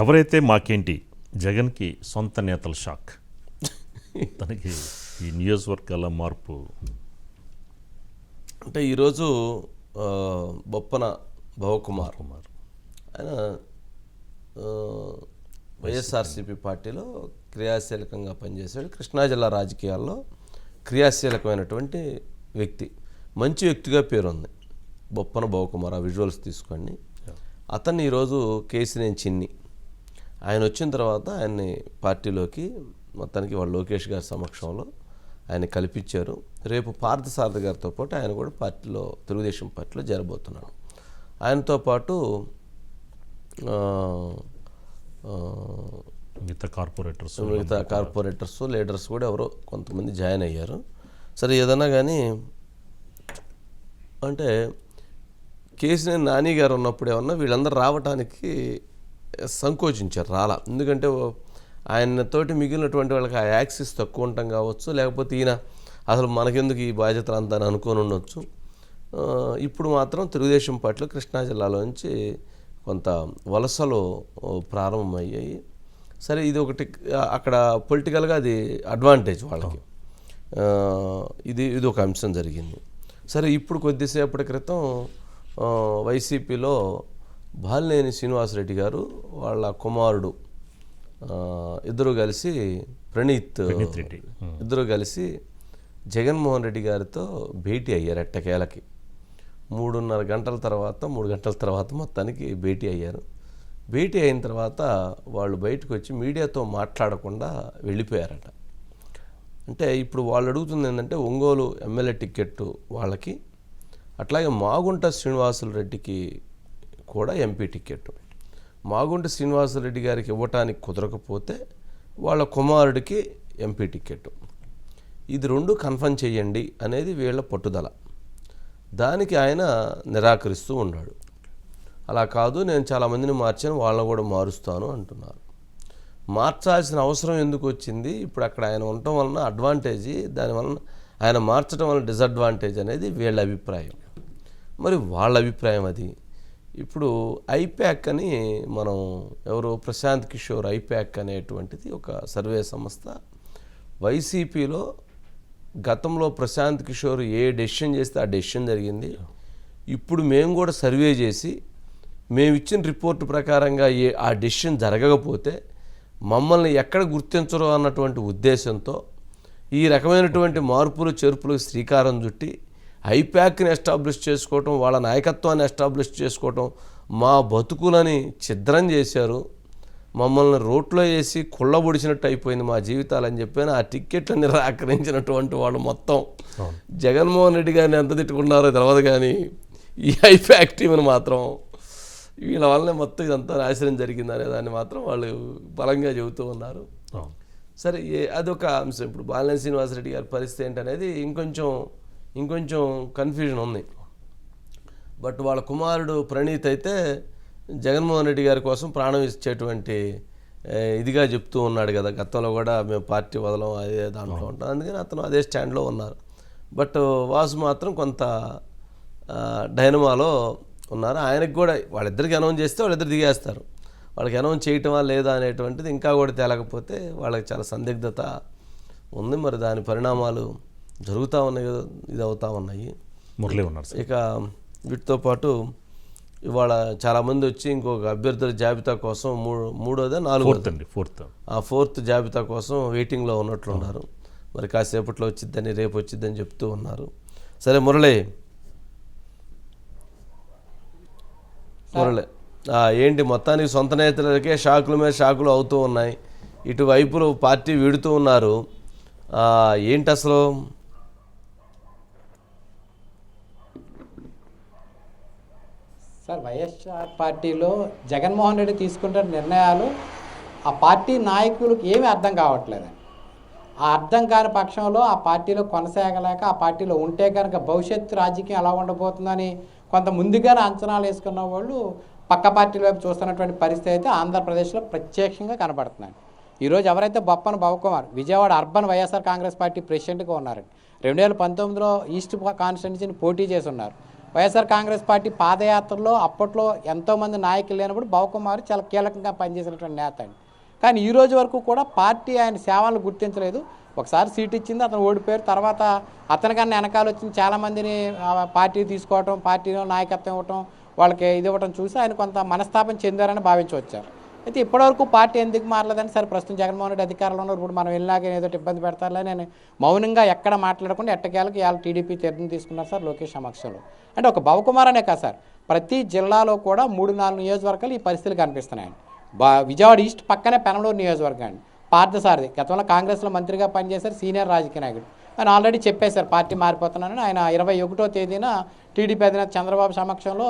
ఎవరైతే మాకేంటి జగన్కి సొంత నేతల షాక్. తనకి ఈ నియోజకవర్గాల మార్పు అంటే ఈరోజు బొప్పన భవకుమార్ ఆయన వైఎస్ఆర్సీపీ పార్టీలో క్రియాశీలకంగా పనిచేశాడు. కృష్ణా జిల్లా రాజకీయాల్లో క్రియాశీలకమైనటువంటి వ్యక్తి, మంచి వ్యక్తిగా పేరుంది బొప్పన భవకుమార్. ఆ విజువల్స్ తీసుకోండి. అతన్ని ఈరోజు కేసినేని చిన్ని ఆయన వచ్చిన తర్వాత ఆయన్ని పార్టీలోకి మొత్తానికి వాళ్ళు లోకేష్ గారి సమక్షంలో ఆయన కల్పించారు. రేపు పార్థసారథి గారితో పాటు ఆయన కూడా పార్టీలో తెలుగుదేశం పార్టీలో చేరబోతున్నాడు. ఆయనతో పాటు మిగతా కార్పొరేటర్స్ లీడర్స్ కూడా ఎవరో కొంతమంది జాయిన్ అయ్యారు. సరే ఏదన్నా కానీ అంటే కేసినేని నాని గారు ఉన్నప్పుడు ఏమన్నా వీళ్ళందరూ రావడానికి సంకోచించారు, రాలా. ఎందుకంటే ఆయనతోటి మిగిలినటువంటి వాళ్ళకి ఆ యాక్సిస్ తక్కువ ఉండటం కావచ్చు, లేకపోతే ఈయన అసలు మనకెందుకు ఈ బాధ్యతలు అంతా అనుకొని ఉండొచ్చు. ఇప్పుడు మాత్రం తెలుగుదేశం పార్టీలో కృష్ణా జిల్లాలో నుంచి కొంత వలసలు ప్రారంభమయ్యాయి. సరే ఇది ఒకటి అక్కడ పొలిటికల్గా అది అడ్వాంటేజ్ వాళ్ళకి. ఇది ఒక అంశం జరిగింది. సరే ఇప్పుడు కొద్దిసేపటి క్రితం వైసీపీలో బాలినేని శ్రీనివాసరెడ్డి గారు వాళ్ళ కుమారుడు ఇద్దరు కలిసి ప్రణీత్ రెడ్డి ఇద్దరు కలిసి జగన్మోహన్ రెడ్డి గారితో భేటీ అయ్యారు. ఎట్టకేలకి 3 గంటల తర్వాత మొత్తానికి భేటీ అయ్యారు. భేటీ అయిన తర్వాత వాళ్ళు బయటకు వచ్చి మీడియాతో మాట్లాడకుండా వెళ్ళిపోయారట. అంటే ఇప్పుడు వాళ్ళు అడుగుతుంది ఏంటంటే ఒంగోలు ఎమ్మెల్యే టికెట్ వాళ్ళకి, అట్లాగే మాగుంట శ్రీనివాసులరెడ్డికి కూడా ఎంపీ టికెట్. మాగుంట శ్రీనివాసరెడ్డి గారికి ఇవ్వటానికి కుదరకపోతే వాళ్ళ కుమారుడికి ఎంపీ టికెట్. ఇది 2 కన్ఫర్మ్ చేయండి అనేది వీళ్ళ పట్టుదల. దానికి ఆయన నిరాకరిస్తూ ఉన్నాడు. అలా కాదు, నేను చాలామందిని మార్చాను, వాళ్ళని కూడా మారుస్తాను అంటున్నారు. మార్చాల్సిన అవసరం ఎందుకు వచ్చింది? ఇప్పుడు అక్కడ ఆయన ఉండటం వలన అడ్వాంటేజీ, దానివలన ఆయన మార్చడం వలన డిసడ్వాంటేజ్ అనేది వీళ్ళ అభిప్రాయం. మరి వాళ్ళ అభిప్రాయం అది. ఇప్పుడు ఐప్యాక్ అని మనం ఎవరు ప్రశాంత్ కిషోర్ ఐప్యాక్ అనేటువంటిది ఒక సర్వే సంస్థ. వైసీపీలో గతంలో ప్రశాంత్ కిషోర్ ఏ డెసిషన్ చేస్తే ఆ డెసిషన్ జరిగింది. ఇప్పుడు మేము కూడా సర్వే చేసి మేము ఇచ్చిన రిపోర్టు ప్రకారంగా ఆ డెసిషన్ జరగకపోతే మమ్మల్ని ఎక్కడ గుర్తించరు అన్నటువంటి ఉద్దేశంతో ఈ రకమైనటువంటి మార్పులు చేర్పులకు శ్రీకారం చుట్టి ఐప్యాక్ని ఎస్టాబ్లిష్ చేసుకోవటం, వాళ్ళ నాయకత్వాన్ని ఎస్టాబ్లిష్ చేసుకోవటం, మా బతుకులని ఛిద్రం చేశారు, మమ్మల్ని రోట్లో వేసి కుళ్ళబొడిచినట్టు అయిపోయింది మా జీవితాలని చెప్పి ఆ టిక్కెట్లను నిరాకరించినటువంటి వాళ్ళు మొత్తం జగన్మోహన్ రెడ్డి గారిని ఎంత తిట్టుకున్నారో తెలియదు. కానీ ఈ ఐప్యాక్ టీంని మాత్రం వీళ్ళ వల్లనే మొత్తం ఇదంతా నాశనం జరిగిందనే దాన్ని మాత్రం వాళ్ళు బలంగా చెబుతూ ఉన్నారు. సరే అదొక అంశం. ఇప్పుడు బాలినేని శ్రీనివాసరెడ్డి గారి పరిస్థితి ఏంటనేది ఇంకొంచెం కన్ఫ్యూజన్ ఉంది. బట్ వాళ్ళ కుమారుడు ప్రణీత్ అయితే జగన్మోహన్ రెడ్డి గారి కోసం ప్రాణం ఇచ్చేటువంటి ఇదిగా చెప్తూ ఉన్నాడు కదా. గతంలో కూడా మేము పార్టీ వదలం అదే దాంట్లో ఉంటాం, అందుకని అతను అదే స్టాండ్లో ఉన్నారు. బట్ వాసు మాత్రం కొంత డైనమాలో ఉన్నారు. ఆయనకు కూడా వాళ్ళిద్దరికి అనౌన్స్ చేస్తే వాళ్ళిద్దరు దిగేస్తారు. వాళ్ళకి అనౌన్స్ చేయటమా లేదా అనేటువంటిది ఇంకా కూడా తేలకపోతే వాళ్ళకి చాలా సందిగ్ధత ఉంది. మరి దాని పరిణామాలు జరుగుతూ ఉన్నాయి కదా, ఇది అవుతూ ఉన్నాయి. మురళి ఉన్నారు. ఇక వీటితో పాటు ఇవాళ చాలామంది వచ్చి ఇంకొక అభ్యర్థుల జాబితా కోసం ఫోర్త్ జాబితా కోసం వెయిటింగ్లో ఉన్నట్లున్నారు. మరి కాసేపట్లో వచ్చిద్దని, రేపు వచ్చిద్దని చెప్తూ ఉన్నారు. సరే మురళి ఏంటి మొత్తానికి సొంత నేతలకే షాకుల మీద షాకులు అవుతూ ఉన్నాయి. ఇటువైపులు పార్టీ వీడుతూ ఉన్నారు. ఏంటి అసలు? సార్, వైఎస్ఆర్ పార్టీలో జగన్మోహన్ రెడ్డి తీసుకుంటున్న నిర్ణయాలు ఆ పార్టీ నాయకులకు ఏమీ అర్థం కావట్లేదు. ఆ అర్థం కాని పక్షంలో ఆ పార్టీలో కొనసాగలేక, ఆ పార్టీలో ఉంటే కనుక భవిష్యత్తు రాజకీయం ఎలా ఉండబోతుందని కొంత ముందుగానే అంచనాలు వేసుకున్న వాళ్ళు పక్క పార్టీల వైపు చూస్తున్నటువంటి పరిస్థితి అయితే ఆంధ్రప్రదేశ్లో ప్రత్యక్షంగా కనబడుతున్నాయి. ఈరోజు ఎవరైతే బొప్పన భవకుమార్ విజయవాడ అర్బన్ వైఎస్ఆర్ కాంగ్రెస్ పార్టీ ప్రెసిడెంట్గా ఉన్నారండి. 2019లో ఈస్ట్ కాన్స్టిట్యున్సీని పోటీ చేసి ఉన్నారు. వైఎస్ఆర్ కాంగ్రెస్ పార్టీ పాదయాత్రలో అప్పట్లో ఎంతోమంది నాయకులు లేనప్పుడు భవకుమార్ చాలా కీలకంగా పనిచేసినటువంటి నేత అండి. కానీ ఈ రోజు వరకు కూడా పార్టీ ఆయన సేవలను గుర్తించలేదు. ఒకసారి సీట్ ఇచ్చింది, అతను ఓడిపోయారు. తర్వాత అతనికన్నా వెనకాల వచ్చిన చాలామందిని పార్టీ తీసుకోవటం, పార్టీలో నాయకత్వం ఇవ్వటం, వాళ్ళకి ఇది ఇవ్వటం చూసి ఆయన కొంత మనస్తాపం చెందారని భావించవచ్చారు. అయితే ఇప్పటివరకు పార్టీ ఎందుకు మారలేదని, సరే ప్రస్తుతం జగన్మోహన్ రెడ్డి అధికారంలో ఉన్నారు, ఇప్పుడు మనం వెళ్ళాక ఏదో ఇబ్బంది పెడతారులే నేను మౌనంగా ఎక్కడ మాట్లాడకుండా ఎట్టకేళ్ళకి ఇవాళ టీడీపీ తీర్థం తీసుకున్నారు సార్ లోకేష్ సమక్షంలో. అంటే ఒక భవకుమార్ అనే కాదు సార్, ప్రతి జిల్లాలో కూడా 3-4 నియోజకవర్గాలు ఈ పరిస్థితులు కనిపిస్తున్నాయండి. విజయవాడ ఈస్ట్ పక్కనే పెనమలూరు నియోజకవర్గం అండి. పార్థసారథి గతంలో కాంగ్రెస్లో మంత్రిగా పనిచేశారు, సీనియర్ రాజకీయ నాయకుడు. ఆయన ఆల్రెడీ చెప్పేశారు పార్టీ మారిపోతున్నానని. ఆయన 21వ తేదీన టీడీపీ అధినేత చంద్రబాబు సమక్షంలో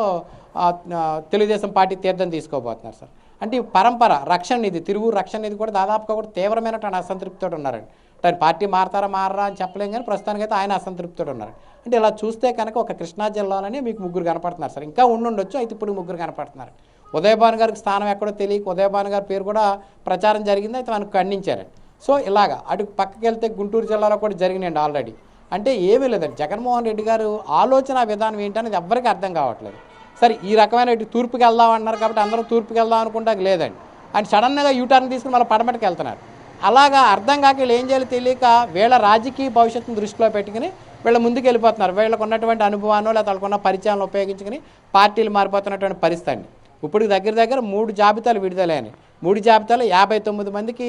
తెలుగుదేశం పార్టీ తీర్థం తీసుకోబోతున్నారు సార్. అంటే ఈ పరంపర రక్షణ నిధి, తిరువూరు రక్షణ నిధి కూడా దాదాపుగా కూడా తీవ్రమైనటువంటి అసంతృప్తితో ఉన్నారండి. ఆయన పార్టీ మారరా అని చెప్పలేం, కానీ ప్రస్తుతానికైతే ఆయన అసంతృప్తితో ఉన్నారు. అంటే ఇలా చూస్తే కనుక ఒక కృష్ణా జిల్లాలోనే మీకు 3 కనపడుతున్నారు సార్. ఇంకా ఉండుండొచ్చు, అయితే ఇప్పుడు 3 కనపడుతున్నారు. ఉదయభాను గారికి స్థానం ఎక్కడో తెలియక ఉదయభాను గారి పేరు కూడా ప్రచారం జరిగింది, అయితే మనకు ఖండించారండి. సో ఇలాగా అటు పక్కకి వెళ్తే గుంటూరు జిల్లాలో కూడా జరిగినాయండి ఆల్రెడీ. అంటే ఏమీ లేదండి, జగన్మోహన్ రెడ్డి గారు ఆలోచన విధానం ఏంటనేది ఎవ్వరికీ అర్థం కావట్లేదు. సరే ఈ రకమైన ఇటు తూర్పుకి వెళ్దాం అన్నారు కాబట్టి అందరూ తూర్పుకి వెళ్దాం అనుకుంటా లేదండి. ఆయన సడన్గా యూటర్న్ తీసుకుని మళ్ళీ పడమటికి వెళ్తున్నారు. అలాగా అర్థం కాక వీళ్ళు ఏం చేయాలో తెలియక వీళ్ళ రాజకీయ భవిష్యత్తును దృష్టిలో పెట్టుకుని వీళ్ళ ముందుకు వెళ్ళిపోతున్నారు. వీళ్ళకు ఉన్నటువంటి అనుభవాన్ని లేదా వాళ్ళకున్న పరిచయాలను ఉపయోగించుకుని పార్టీలు మారిపోతున్నటువంటి పరిస్థితి అండి. ఇప్పుడు దగ్గర 3 జాబితాలు విడుదలైనాయి. 3 జాబితాలు 59 మందికి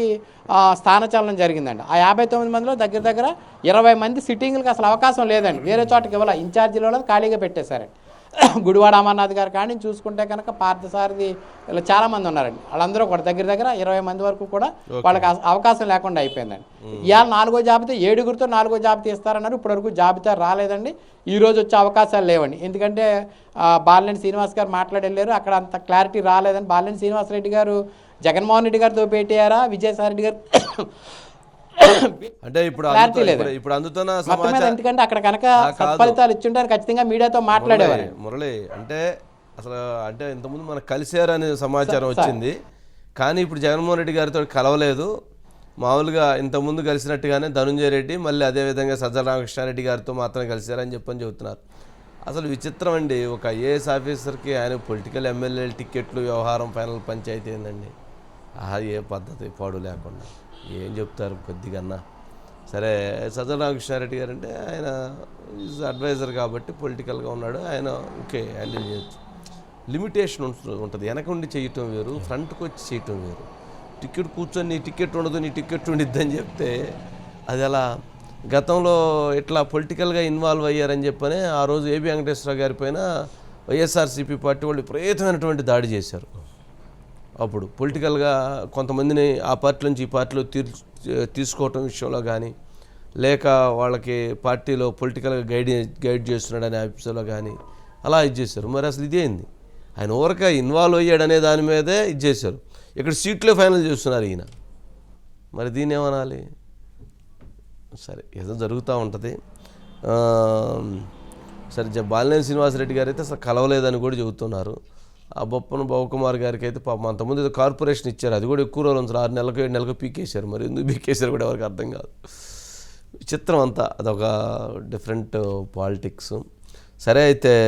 స్థానచలనం జరిగిందండి. ఆ 59 మందిలో దగ్గర 20 మంది సిట్టింగ్లకు అసలు అవకాశం లేదండి, వేరే చోటకి ఇవ్వాలి, ఇన్ఛార్జీలో ఖాళీగా పెట్టేశారండి. గుడివాడ అమర్నాథ్ గారి కానీ చూసుకుంటే కనుక పార్థసారథి ఇలా చాలామంది ఉన్నారండి. వాళ్ళందరూ కూడా దగ్గర 20 మంది వరకు కూడా వాళ్ళకి అవకాశం లేకుండా అయిపోయిందండి. ఇవాళ 4వ జాబితా 7గురితో 4వ జాబితా ఇస్తారన్నారు. ఇప్పటివరకు జాబితా రాలేదండి. ఈరోజు వచ్చే అవకాశాలు లేవండి. ఎందుకంటే బాలినేని శ్రీనివాస్ గారు మాట్లాడి వెళ్ళారు, అక్కడ అంత క్లారిటీ రాలేదని. బాలినేని శ్రీనివాసరెడ్డి గారు జగన్మోహన్ రెడ్డి గారితో భేటీ అయ్యారా, విజయసాయి రెడ్డి గారు అంటే ఇప్పుడు అందుతున్న సమాచారం ఎందుకంటే అక్కడ కనుక ఫలితాలు ఇచ్చుంటారు ఖచ్చితంగా మీడియాతో మాట్లాడేవారు. మురళి అంటే అసలు అంటే ఇంతకుముందు మనకు కలిశారనే సమాచారం వచ్చింది, కానీ ఇప్పుడు జగన్మోహన్ రెడ్డి గారితో కలవలేదు. మామూలుగా ఇంతకుముందు కలిసినట్టుగానే ధనుంజయ రెడ్డి మళ్ళీ అదేవిధంగా సజ్జల రామకృష్ణారెడ్డి గారితో మాత్రమే కలిశారని చెబుతున్నారు. అసలు విచిత్రం అండి, ఒక ఐఏఎస్ ఆఫీసర్కి ఆయన పొలిటికల్ ఎమ్మెల్యేల టికెట్లు వ్యవహారం ఫైనల్ పంచాయతీ ఏందండి. ఏ పద్ధతి పాడు లేకుండా ఏం చెప్తారు కొద్దిగన్నా. సరే సజ్జల రామకృష్ణారెడ్డి గారు అంటే ఆయన ఈజ్ అడ్వైజర్ కాబట్టి పొలిటికల్గా ఉన్నాడు, ఆయన ఓకే హ్యాండిల్ చేయొచ్చు. లిమిటేషన్ ఉంటుంది, వెనక ఉండి చేయటం వేరు, ఫ్రంట్కి వచ్చి చేయటం వేరు. టికెట్ కూర్చొని నీ టికెట్ ఉండదు, నీ టికెట్ ఉండిద్దని చెప్తే అది అలా. గతంలో ఇట్లా పొలిటికల్గా ఇన్వాల్వ్ అయ్యారని చెప్పని ఆ రోజు ఏబి వెంకటేశ్వరరావు గారి పైన వైఎస్ఆర్సీపీ పార్టీ వాళ్ళు విపరీతమైనటువంటి దాడి చేశారు. అప్పుడు పొలిటికల్గా కొంతమందిని ఆ పార్టీ నుంచి ఈ పార్టీలో తీసుకోవటం విషయంలో కానీ, లేక వాళ్ళకి పార్టీలో పొలిటికల్గా గైడ్ చేస్తున్నాడనే విషయంలో కానీ అలా ఇది చేశారు. మరి అసలు ఇదేంది, ఆయన ఊరక ఇన్వాల్వ్ అయ్యాడనే దాని మీదే ఇది చేశారు. ఇక్కడ సీట్లే ఫైనల్ చేస్తున్నారు ఈయన. మరి దీన్ని ఏమనాలి? సరే ఏదో జరుగుతూ ఉంటుంది. సరే బాలినేని శ్రీనివాసరెడ్డి గారు అయితే అసలు కలవలేదని కూడా చెబుతున్నారు. ఆ బొప్పన భవకుమార్ గారికి అయితే పాపం అంతకుముందు ఏదో కార్పొరేషన్ ఇచ్చారు, అది కూడా ఎక్కువ రోజులు ఉంచారు, 6 నెలలకు 7 నెలలకు పీకేశారు. మరి ఎందుకు పీకేశారు కూడా ఎవరికి అర్థం కాదు. విచిత్రం అంతా, అదొక డిఫరెంట్ పాలిటిక్స్. సరే అయితే